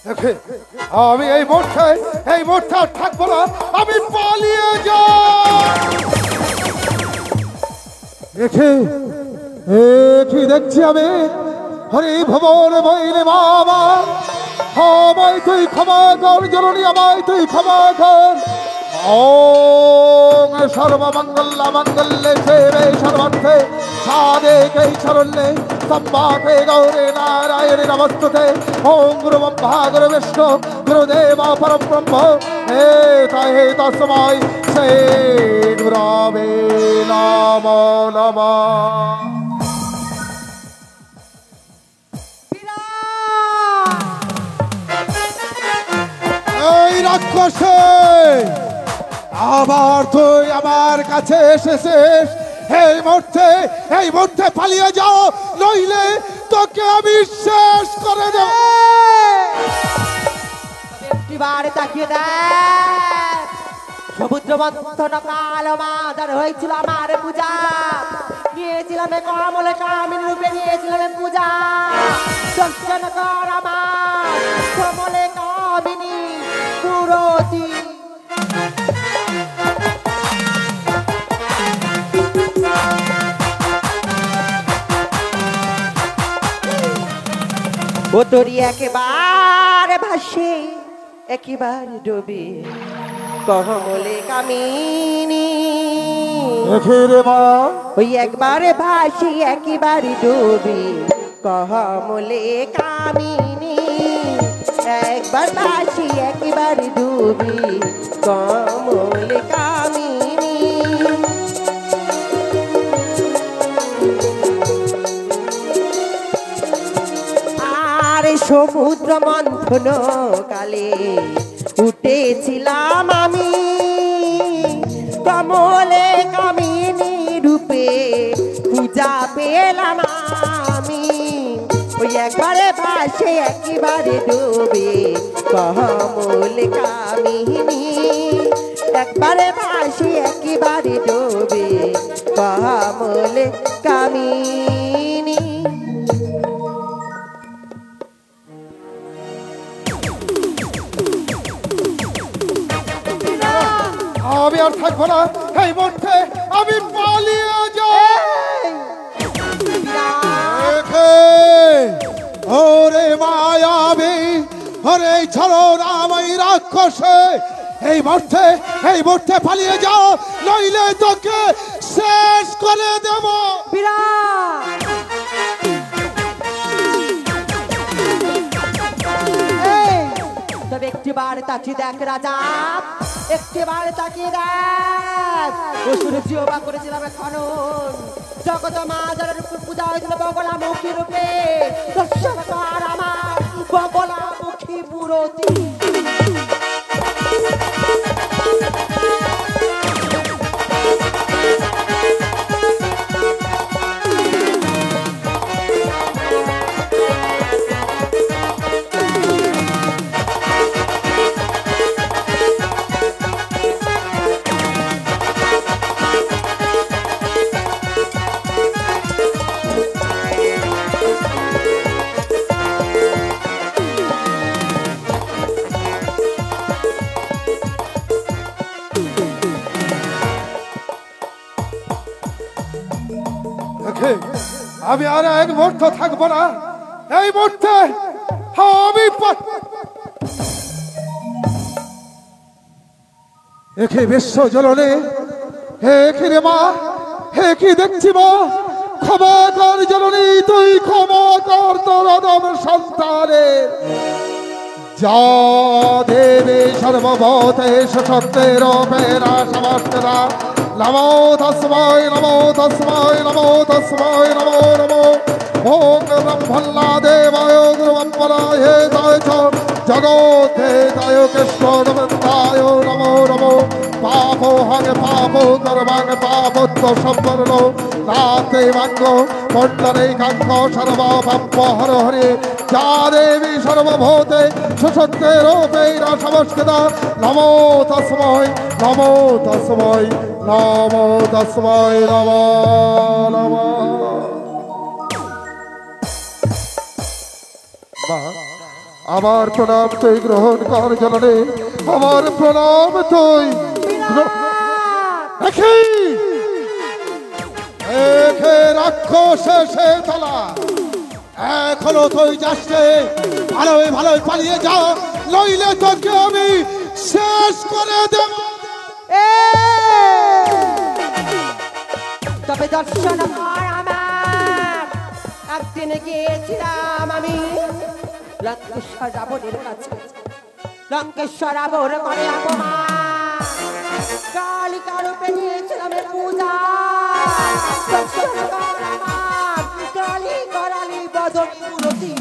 দেখে আমি এই মুহূর্তে আর থাকবো না, আমি পালিয়ে যাই। দেখে কি দেখছি আমি, হরে ভবন বইলে বাবা, আমায় তুই ক্ষমা কর জননী, আমায় তুই ক্ষমা কর। ওম সর্বমঙ্গল মঙ্গলে শিবে সর্বার্থে সাধিকে শরণ্যে ত্র্যম্বকে গৌরে নারায়ণে নমস্তুতে। ওম গুরু ব্রহ্মা গুরু বিষ্ণু গুরুদেব পরব্রহ্ম হে তস্मै শ্রী গুরবে নমো নমঃ। এই রাক্ষসে, আবার তুই আমার কাছে এসেছিস। এই মুহূর্তে পালিয়ে যাও, নইলে তোকে আমি শেষ করে দেব। একটিবার তাকিয়ে দেখ, সমুদ্র মন্থন কাল মাদার হয়েছিল আমার পূজা, নিয়েছিলাম কমলে কামিনী রূপে, নিয়েছিলাম পূজা। দর্শন কর আমার কমলে কামিনী পুরতি। ও তোরি একেবারে ভাসে একেবারে ডুবে কমলে কামিনী। ওই একবারে ভাসি একেবারে ডুবে কমলে কামিনী, একবার ভাসি একেবারে ডুবে কমলে কামিনী। সমুদ্র মন্থন কালে উঠেছিলাম আমি কমলে কামিনী রূপে, পূজা পেলাম আমি। ওই একবারে ভাসে একেবারে ডুবে কমলে কামিনী, একবারে ভাসে একেবারে ডুবে কমলে কামিনী। আমি আর থাকবো না, এই মুহূর্তে আমি পালিয়ে যাই। ওরে মায়াবী, ওরে ছাড়ো রাম এই রাক্ষসে, এই মুহূর্তে পালিয়ে যাও, নইলে তোকে শেষ করে দেব। তবে একটিবার তাকিয়ে দেখ রাজা, একটিবার তাকিয়ে দেখ। অসুর জিহ্বা করেছিলাম খনন, জগত মাদারের পূজা হয়েছিল বগলামুখী রূপে। দর্শন কর আমার বগলামুখী মূরতি। আমি আর এক মুহূর্ত থাকবো না, এই মুহূর্তে আমি একে বিশ্ব জ্বলনে। হে কি রে মা, হে কি দেখছি মা, ক্ষমা কর জননী, তুই ক্ষমা কর তোর অদম সন্তানের। যা দেবী সর্বভূতে সত্যের রূপেণ সমস্তরা, নমো তস্मै নমো তস্मै নমো তস্मै নমো নমো। ওম ব্রহ্মণ্যা দেবায় গুরুবম্বরায় দায় চ জগদ্ধায় কৃষ্ণবৃন্দায় নমো নমো। পাপো হং পাপো কর্মাং পাপত্ব সম্বর্ণ রাতে বাঙ্গ মণ্ডলে কাঙ্ক সর্বপাপ হর হরে। যা দেবী সর্বভূতে সুশক্তে রূপেণ সমস্কৃতা, নমো তস্मै নমো তস্मै নমো তস্मै নমো নমঃ। আমার প্রণাম তুই গ্রহণ কর জননী, আমার প্রণাম তুই দেখি রাক্ষস সে তলা এখনো তুই যাচ্ছে, ভালোই ভালোই পালিয়ে যাও, নইলে তোকে আমি শেষ করে দেব। তবে দর্শন কর আমার, একদিন গিয়েছিলাম আমি লঙ্কেশ্বর রাবণের কাছে, লঙ্কেশ্বর রাবণ করে অপমান, কালিকা রূপে নিয়েছিলাম পূজা। দর্শন কর আমার, কালী করালি বদন পুরতি।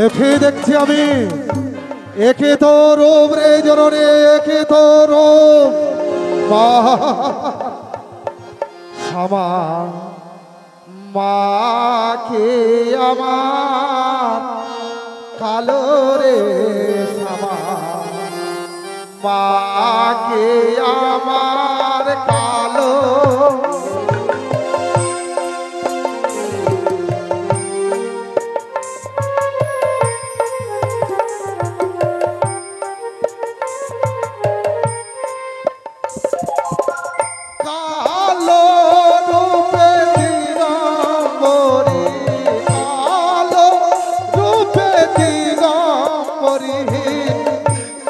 একে দেখছি আমি, একে তো রূপ রে জননী, একে তো রূপ মা মাকে আমার কালো রে শ্যামা, মাকে আমার কালো।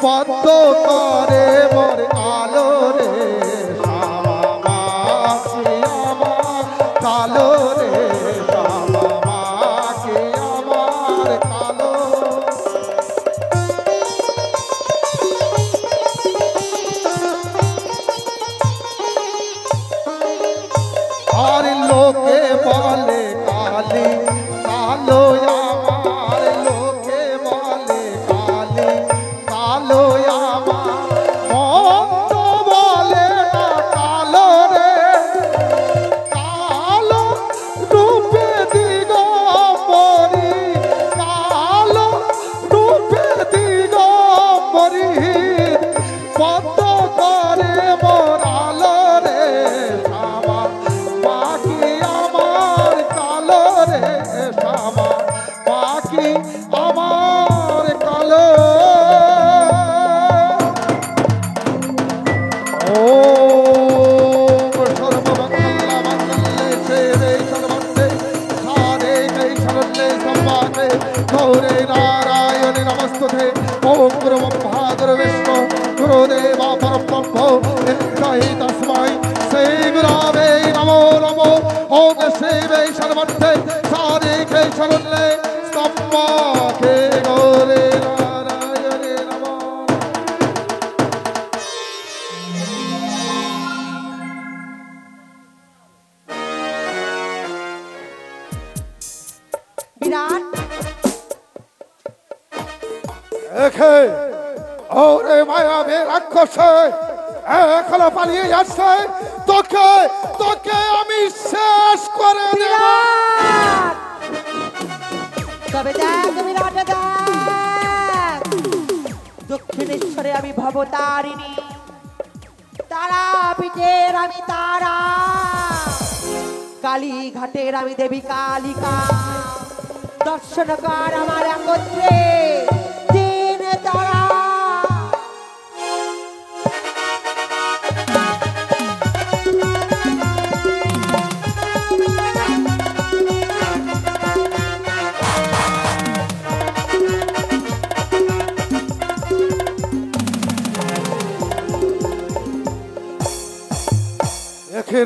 পদ্ম করে মোর আলো রে শ্যামা, মাকে আমার কালো রে শ্যামা, মাকে আমার কালো। আর লোকে বলে কালী কালো আমার, লোকে বলে কালী কালো আমার, মন্দ বলে না কালো রে, কালো রূপে দিগম্বরী, কালো রূপে দিগম্বরী, পদ্ম করে মোর আলো রে শ্যামা, মাকি আমার কালো রে শ্যামা, মাকি আমার কালো। ওম সর্বমঙ্গলমঙ্গলে শিবে সর্বত্রে সাধিকে শরণ্যে ত্র্যম্বকে গৌরে নারায়ণে নমস্তুতে। ওম গুরু ব্রহ্মা গুরু বিষ্ণু গুরুদেবা পরব্রহ্ম নিত্যৈ তস্मै শ্রী গুরবে নমো নমো। ওম শিবে সর্বত্রে সাধিকে শরণ্যে ত্র্যম্বকে গৌরে নারায়ণে নমঃ। বিরাট এখে ওরে মায়াবে রাক্ষস এখনো পালিয়ে যাচ্ছে, তোকে তোকে আমি শেষ করে দেব। বিরাট, তবে দেখ বিরাট দেখ, দক্ষিণেশ্বরে আমি ভবতারিণী, তারা পীঠের আমি তারা, কালীঘাটের আমি দেবী কালিকা। দর্শন কর আমার একত্রে দিন তারা।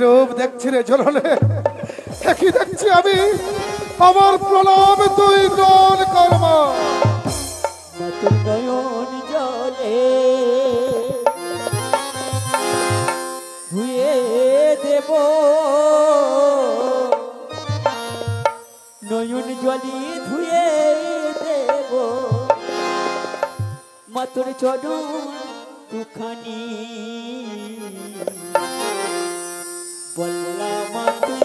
রূপ দেখছি রে জননে, একই দেখছি আমি। আমার প্রণাম তুই গ্রহণ কর্মা। তোর নয়ন জলে ধুয়ে দেব, নয়ন জলে ধুয়ে দেব, মাতর চরণ দুখানি বললাম তুই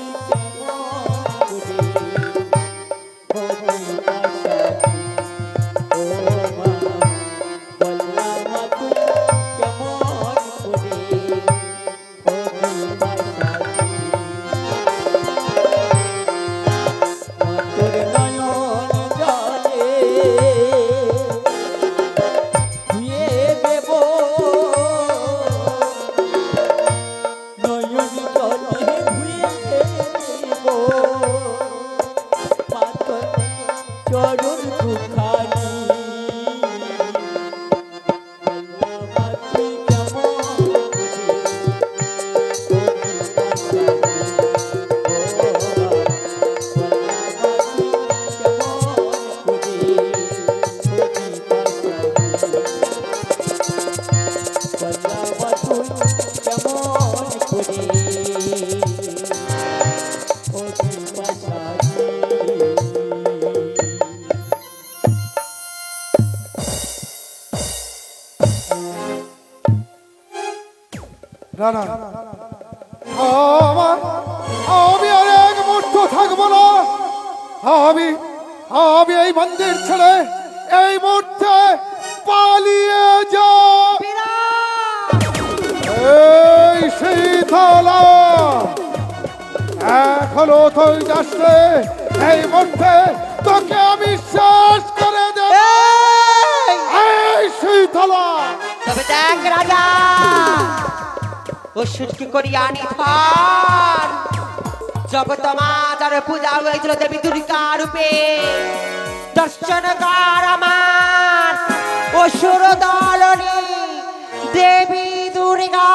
না না, আমি আর এক মুহূর্ত থাকবো না। আমি আমি এই মন্দির ছেড়ে এই মুহূর্তে পালিয়ে যাব। এই শীতলা, এখনো তুই যাস রে, এই মুহূর্তে তোকে আমি শেষ করে দেব। এই শীতলা, তবে দেখ রাজা, অসুরকে করিয়া নিধান, জগত মাতার পূজা হয়েছিল দেবী দুর্গা রূপে। দর্শন কর আমার অসুর দলনী দেবী দুর্গা।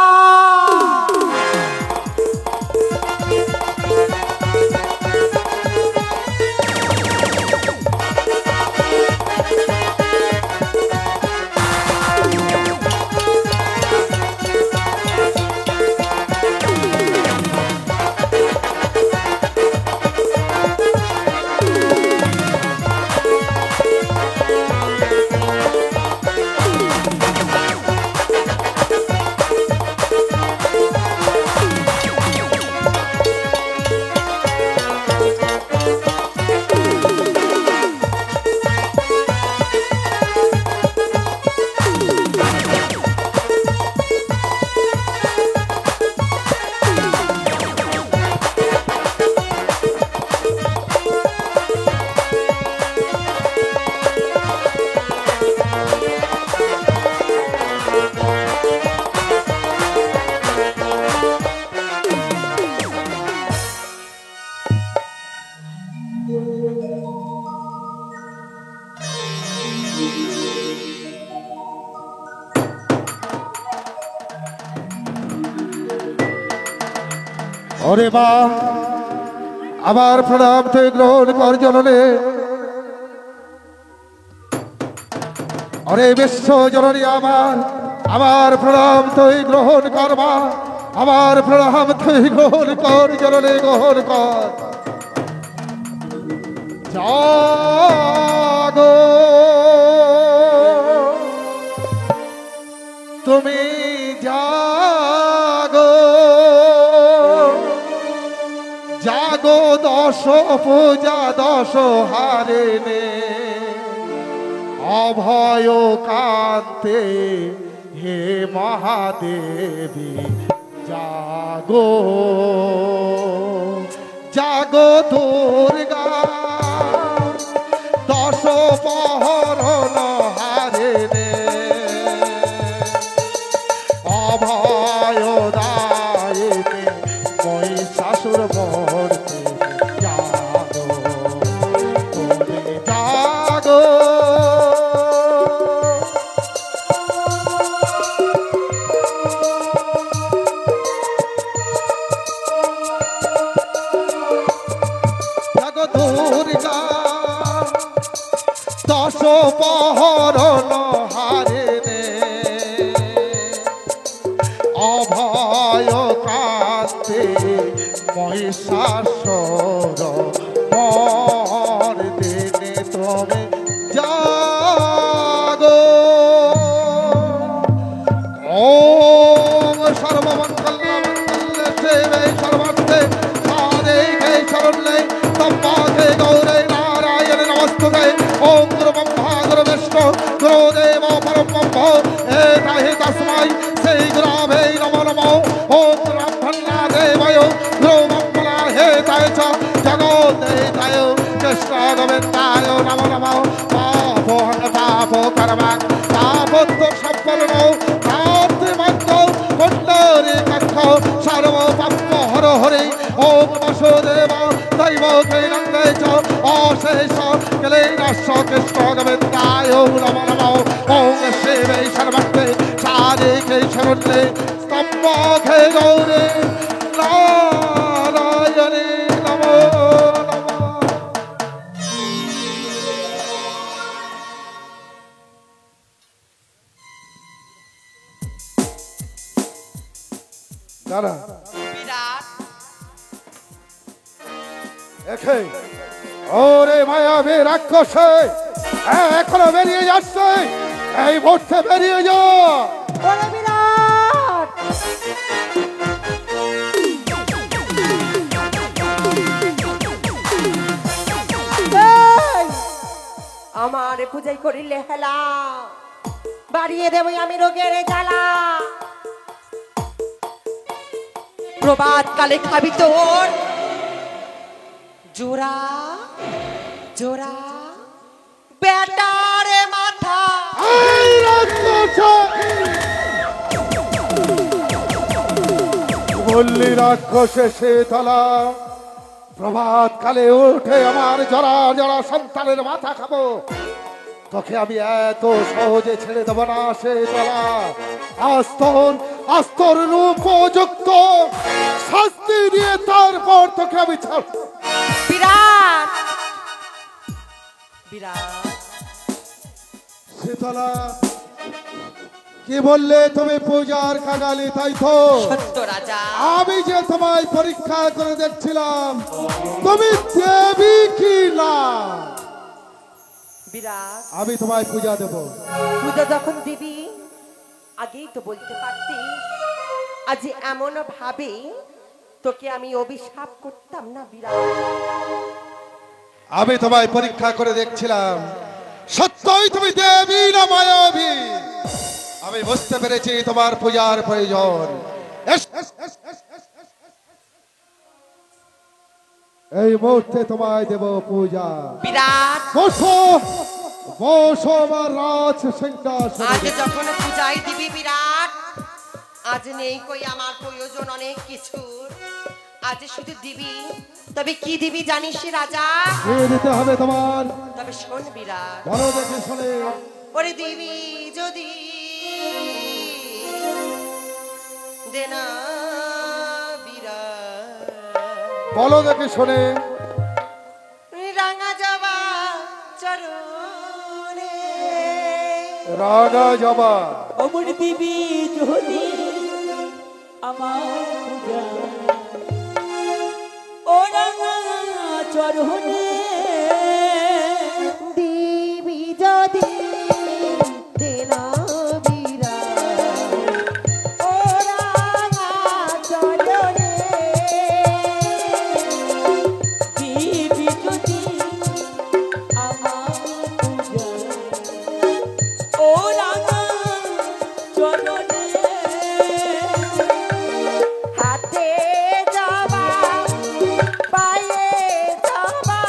ওরে মা, আমার প্রণাম তুই গ্রহণ কর জননে। ওরে বিশ্ব জননী, আমার প্রণাম তুই গ্রহণ কর মা। আমার প্রণাম তুই গ্রহণ কর জননী, গ্রহণ কর। জাগো তুমি, জাগো জাগো দশ পূজা দশ হারিণে, অভয় কান্তে হে মহাদেবী। জাগো জাগো দুর্গা, দশ পহরণ হারিণে, অভয় দায়িনী মহিষাসুর মূর্তি। জাগো তুমি, জাগো দুর্গা দশ পহরণ হারিণে অভয় কান্তে মহিষাসুর মর্দিনী তুমি জাগো। ওম সর্বমঙ্গলমঙ্গলে শিবে সর্বার্থে সাধিকে শরণ্যে ত্র্যম্বকে গৌরে নারায়ণে নমস্তুতে। ওম গুরু ব্রহ্মা গুরু বিষ্ণু গুরুদেব পরম ব্রহ্ম এতাহি তস্मै শ্রী গুরবে নমো নমঃ। ওম ব্রহ্মণ্যা দেবায় গুরু ব্রহ্মণা হেতায় চ জগদ্দেতায় কৃষ্ণ গোবিন্দায় নমো নমঃ। পাপোহং পাপ কর্মং পাপত্ব সম্পন্ন ভাতৃমগ্ন কুণ্ডলী কক্ষ সর্ব পাপ হর হরি। ওম বাসুদেব দৈব কৈনন্দে চ অশেষ ক্লীনস্য কৃষ্ণ গোবিন্দায় নমো নমঃ। ওম শিবে সর্বার্থে সাধিকে শরণ্যে ত্র্যম্বকে গৌরে নারায়ণে নমো নমঃ। দাদা বিরাট দেখে ওরে মায়াবী রাক্ষসে এখনো বেরিয়ে যাচ্ছে, এই মুহূর্তে বেরিয়ে যা। ওরে বিরাট এই, আমার পূজাই করিলে হেলা বাড়িয়ে দেব আমি রোগের জ্বালা। প্রভাত কালে খাবি তোর জোড়া জোড়া বেটারে মাথা। এই রাক্ষস বললি রাক্ষসে শীতলা প্রভাত কালে উঠে আমার জরা জরা সন্তানের মাথা খাবো, তোকে আমি এত সহজে ছেড়ে দেবো না শীতলা। আস্তর উপযুক্ত শাস্তি দিয়ে তারপর তোকে আমি ছাড়ব। বিরাট বিরাট শীতলা কি বললে তুমি পূজার কাঙালি, তাই তো? সত্য রাজা আমি যে তোমায় পরীক্ষা করে দেখছিলাম তুমি দেবী কি না। বিরাট আমি তোমায় পূজা দেব। পূজা যখন দিবি আগেই তো বলতে পারতি, আজ এমন ভাবে তোকে আমি অভিশাপ করতাম না। বিরাট আমি তোমায় পরীক্ষা করে দেখছিলাম সত্যই তুমি দেবী না মায়াবী। আমি বুঝতে পেরেছি তোমার পূজার প্রয়োজন। এই মুহূর্তে তোমায় দেব পূজা। বিরাট বসো বসো আমার রাজ সিংহাসনে। আজ যখন পূজাই দিবি বিরাট, আজ নেই কই আমার প্রয়োজন অনেক কিছু, আজ শুধু দিবি। তবে কি দিবি জানিস রাজা? কি দিতে হবে তোমার? তবে শোন বিরাট, বলো দেখে শোনে। ওরে দিবি যদি দেনা বিরাট, বলো দেখে শোনে। রাঙা যাবা চরণে, রাগা জবা অমর দিবি যদি আমার পূজা ও রাঙা চরণে, দিবি যদি দেনা বিরাট, ও রাঙা চরণে, দিবি যদি আমার পূজা ও রাঙা চরণে, হাতে যাবা পায়ে যাবা,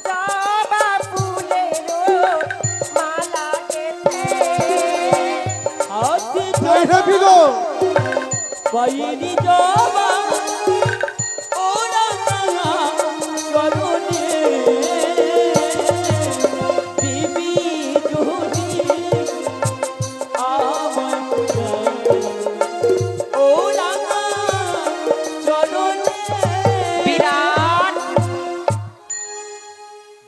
যাবা ফুলের মালা গেথে, হাতে এই রেখি গো। পাইনি যাবা ও রাঙা চরণে, দিবি যদি আমার পূজা ও রাঙা চরণে। বিরাট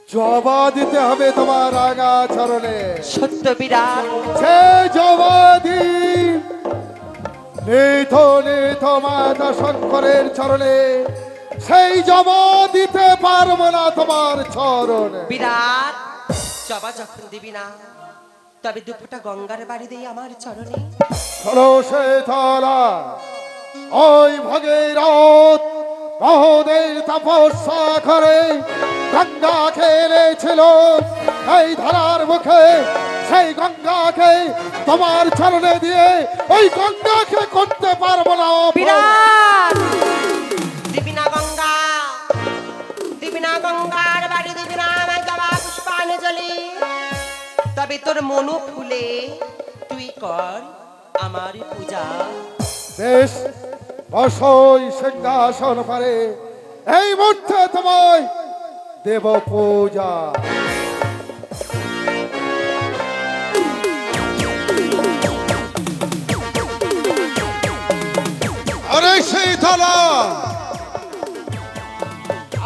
জবা দিতে হবে তোমার রাঙা চরণে। সত্য বিরাট, সে জবা দিই নিথ নিথ মাতা শঙ্করের চরণে, সেই জবা দিতে পারবো না তোমার চরণে। বিরাট জবা যখন দিবি না, তবে দুপুরটা গঙ্গার বাড়ি দিয়ে আমার চরণে। চলো সে তলা ওই ভগীরথ মহোদয়ের তপস্যা করে গঙ্গা খেলেছিল এই ধারার মুখে, সেই গঙ্গাকে তোমার চরণে দিয়ে ওই গঙ্গাকে করতে পারবো না। বিরাট দিবি না গঙ্গা, দিবি না গঙ্গার বাড়ি, দিবি না আমার জবা পুষ্পাঞ্জলি, তবে তোর মনু ফুলে তুই কর আমার পূজা। বেশ, বসই সিংহাসন পারে, এই মুহূর্তে তোমায় দেব পূজা। আরে সেই থালা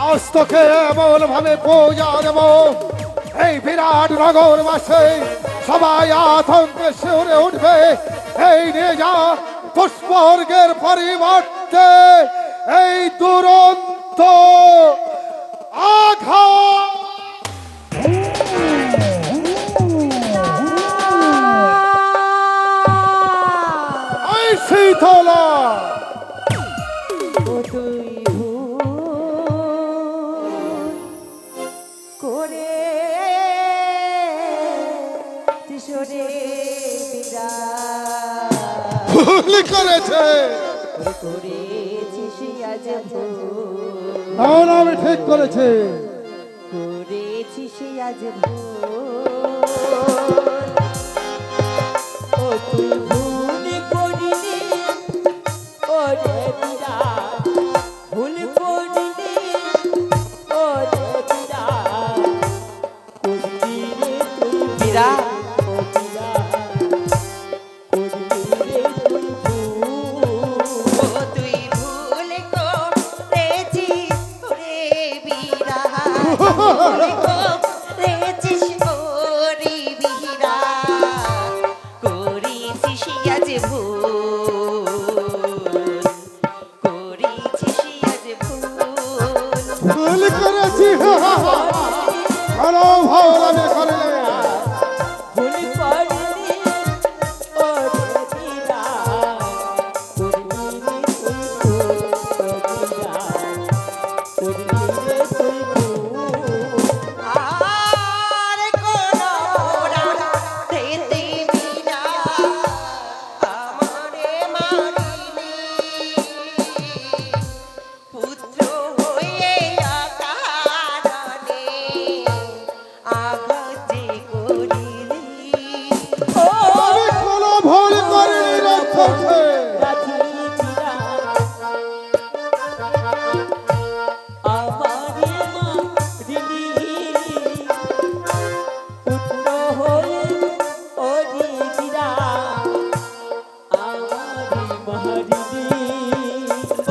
আজ তোকে এমন ভাবে পূজা দেব, এই বিরাট নগর বাসে সবাই আতঙ্কে শিউরে উঠবে। এই নিয়ে যা পুষ্পর্গের পরিবর্তে এই দুরন্ত আঘাত। এই শীতলা ও তুই করে কিশোরে ভুল করেছে। করেছিস আজ না না, আমি ঠিক করেছে। করেছিস আজ ও তুই ভুল করিনি, ওরে বিরাট ভুল করিনি, ওরে বিরাট করবি রে তুই বিরাট ও বিরাট করবি রে তুই ও তুই ভুল করেছিস রে বিরাট, ভুল করেছিস ওরে বিরাট, করেছিস আজ ভুল, করেছিস আজ ভুল। ভুল করেছি। ভালো ভালো আমি করলে ভুল করিনি, ওরে বিরাট করবি রে তুই ভুল, ও বিরাট করবি রে তুই ভুল। আর কোনো রাতে বিরাট আমারে মারিনি, পুত্র হয়ে আকারণে আঘাত যে করিলি। আমি কোনো ভুল করিনি রাক্ষসে।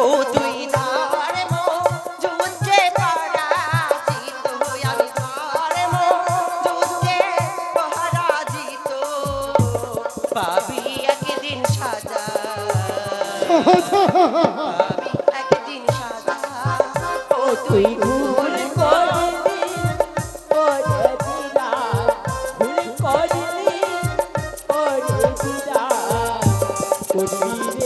ও তুই ধর্ম যুদ্ধে পরাজিত, আমি ধর্ম যুদ্ধে পরাজিত, পাবি একদিন সাজা, পাবি একদিন সাজা। ও তুই ভুল করলি, ওরে বিরাট ভুল করলি, ওরে বিরাট করলি